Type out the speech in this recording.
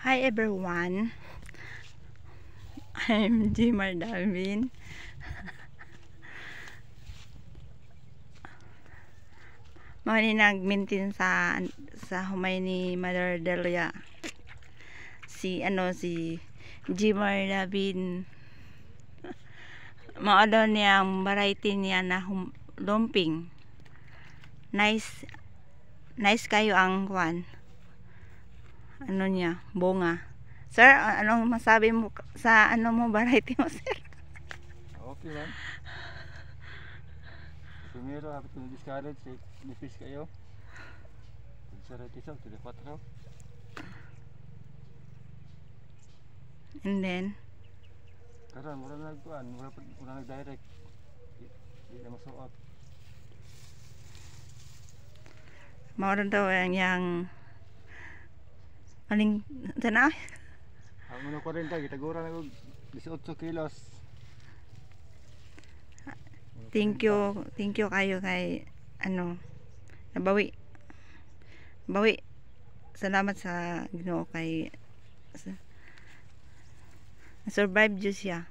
Hi everyone, I'm Jimar Darwin. Mao ni nag-maintain sa humay ni Mother Delia. Si Jimar Darwin. Mao daw niya ang variety niya na lumping. Nice kayo ang kwan. Ano niya, bunga. Sir, anong masabi mo sa variety mo, sir? Okay man. Primero, habit ko na-discourage, nipis kayo. Sarap isaw, 4. And then, Karon, mura nag-direct. Di na masuot. mauran daw yung aling tanaw. Ang muna 40, gitagura na 18 kilos. Thank you kayo kay nabawi. Salamat sa Ginoo kay survive jud siya.